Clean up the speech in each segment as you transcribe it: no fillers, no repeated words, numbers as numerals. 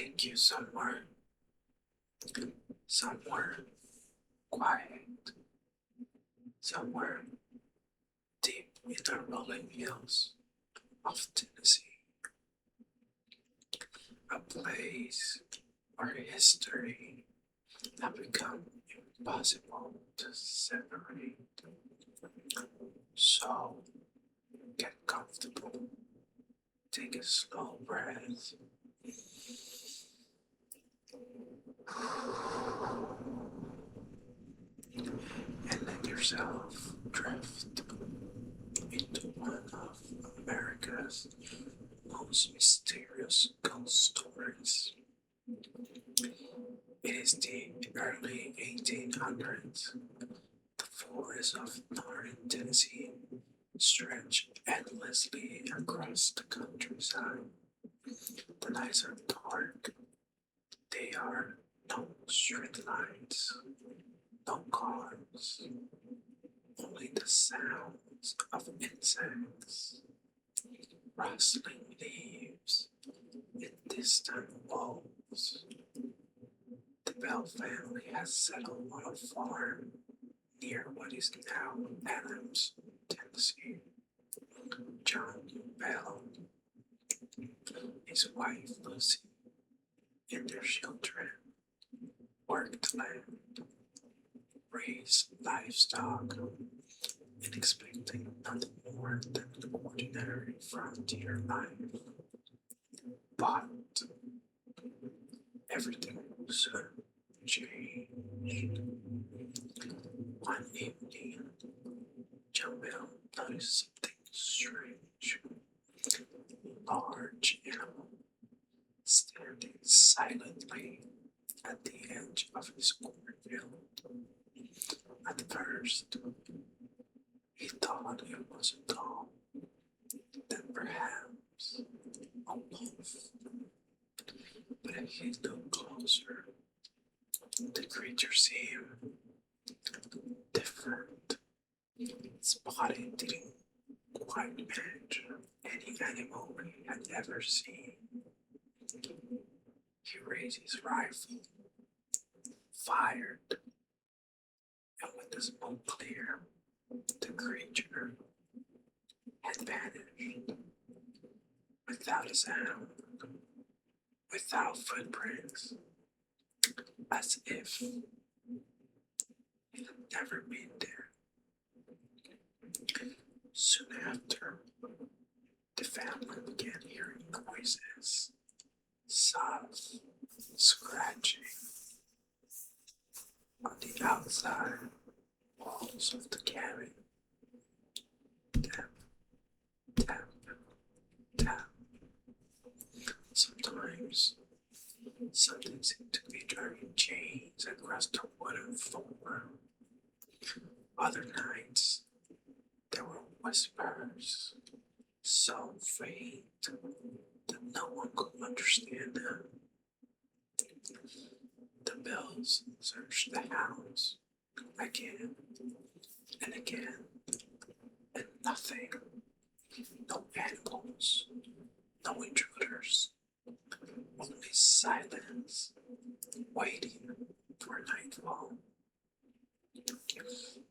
take you somewhere quiet, somewhere deep in the rolling hills of Tennessee, a place where history have become impossible to separate. So get comfortable, take a slow breath, and let yourself drift into one of America's most mysterious ghost stories. It is the early 1800s. The forests of northern Tennessee stretch endlessly across the countryside. The nights are dark. They are no street lights, no cars, only the sounds of insects, rustling leaves, and distant wolves. The Bell family has settled on a farm near what is now Adams, Tennessee. John Bell, his wife Lucy, and their children worked land, raised livestock, and expecting nothing more than ordinary frontier life. But everything soon changed. One evening, John Bell noticed something strange. A large animal standing silently at the edge of his cornfield. At first, he thought it was a dog, then perhaps a wolf. But as he looked closer, the creature seemed different. Its body didn't quite match any animal he had ever seen. He raised his rifle, fired, and when the smoke cleared, the creature had vanished without a sound, without footprints, as if it had never been there. Soon after, the family began hearing noises, soft scratching on the outside walls of the cabin. Tap, tap, tap. Sometimes something seemed to be driving chains across the wooden floor. Other nights there were whispers so faint that no one could understand them. The Bells searched the house again and again, and nothing. No animals, no intruders, only silence, waiting for nightfall.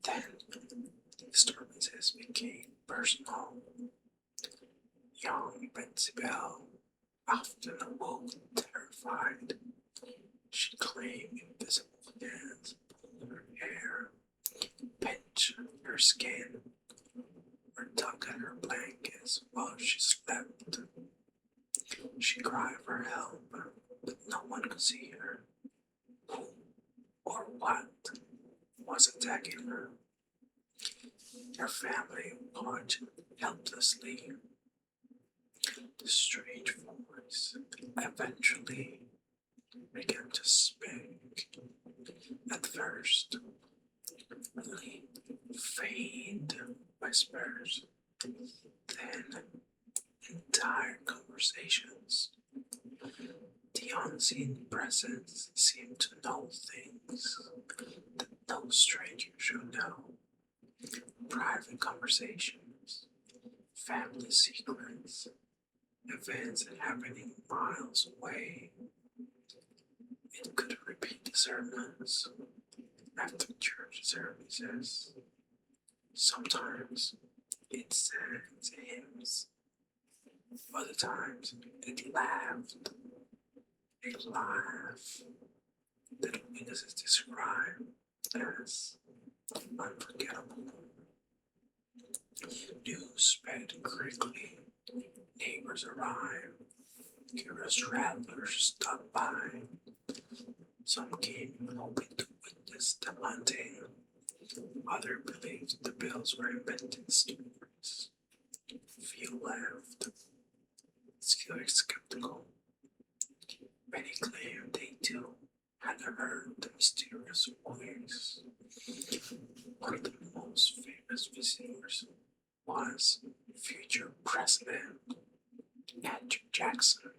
Then disturbances became personal. Young Betsy Bell often awoke terrified. She claimed invisible hands pulled her hair, pinched her skin, or tugged at her blankets while she slept. She cried for help, but no one could see her. Who or what was attacking her? Her family watched helplessly. The strange voice eventually began to speak. At first, only faint whispers, then entire conversations. The unseen presence seemed to know things that no stranger should know. Private conversations, family secrets, events happening miles away. It could repeat the sermons after church services. Sometimes it sang hymns, other times it laughed. A laugh that witnesses describe as unforgettable. News spread quickly. Neighbors arrived. Curious travelers stopped by. Some came hoping to witness the hunting. Others believed the bells were invented stories. Few left, still skeptical. Many claimed they too had heard the mysterious voice. One of the most famous visitors was future President Andrew Jackson.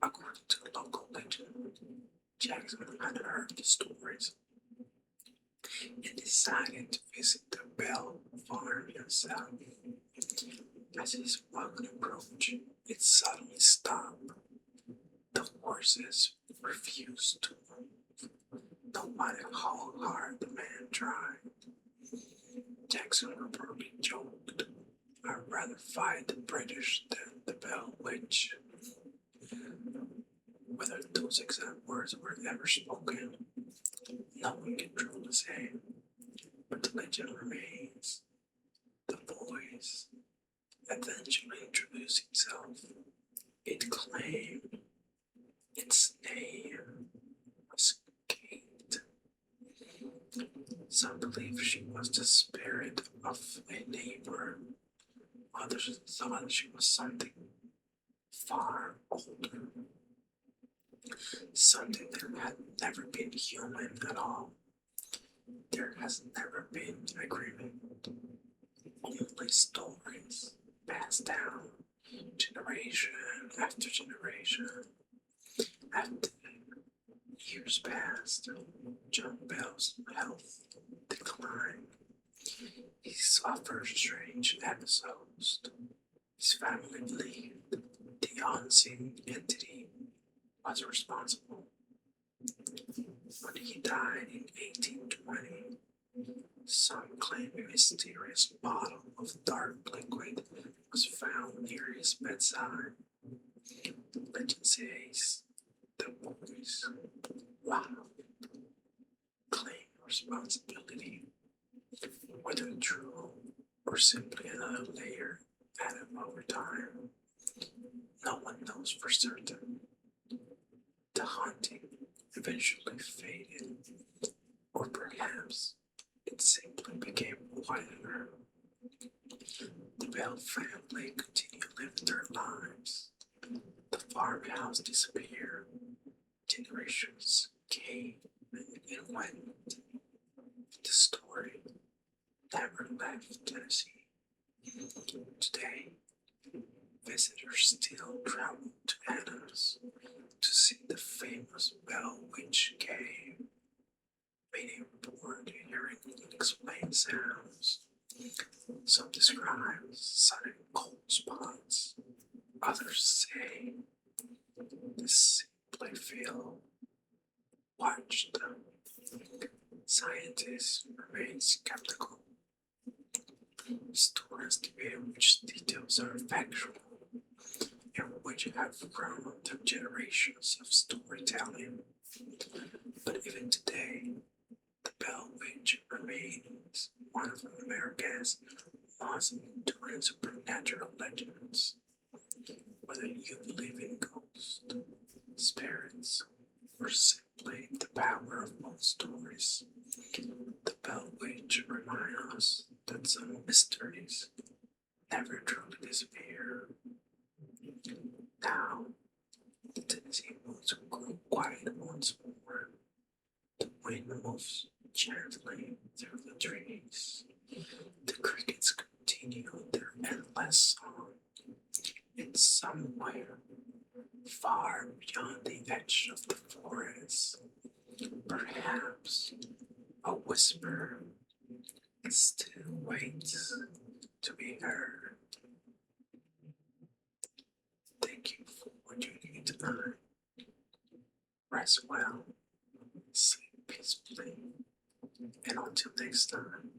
According to local legend, Jackson had heard the stories and decided to visit the Bell farm himself. As his wagon approached, it suddenly stopped. The horses refused to move, no matter how hard the man tried. Jackson reportedly joked, "I'd rather fight the British than the Bell Witch." Whether those exact words were ever spoken, no one can truly say, but the legend remains. The voice eventually introduced itself. It claimed its name was Kate. Some believe she was the spirit of a neighbor. Others thought she was something far older. Something that had never been human at all. There has never been agreement. Only stories passed down generation after generation. After years passed, John Bell's health declined. He suffered strange episodes. His family believed the unseen entity was responsible. When he died in 1820, some claim a mysterious bottle of dark liquid was found near his bedside. Legend says the boys, wow, claim responsibility, whether true or simply another layer added over time. No one knows for certain. The haunting eventually faded, or perhaps it simply became quieter. The Bell family continued living their lives. The farmhouse disappeared. Generations came and went. The story never left Tennessee. Today, visitors still travel to Adams to see the famous Bell Witch Cave. Many report hearing unexplained sounds. Some describe sudden cold spots. Others say the simply feel watched them. Scientists remain skeptical. Stories debate which details are factual and which have grown through generations of storytelling. But even today, the Bell Witch remains one of America's most enduring supernatural legends. Whether you believe in ghosts, spirits, or simply the power of old stories, the Bell Witch reminds us that some mysteries never truly disappear. Now, the Tennessee woods grow quiet once more. The wind moves gently through the trees. The crickets continue their endless song. And somewhere, far beyond the edge of the forest, perhaps a whisper still waits to be heard. Thank you for joining me tonight. rest well, sleep peacefully, and until next time.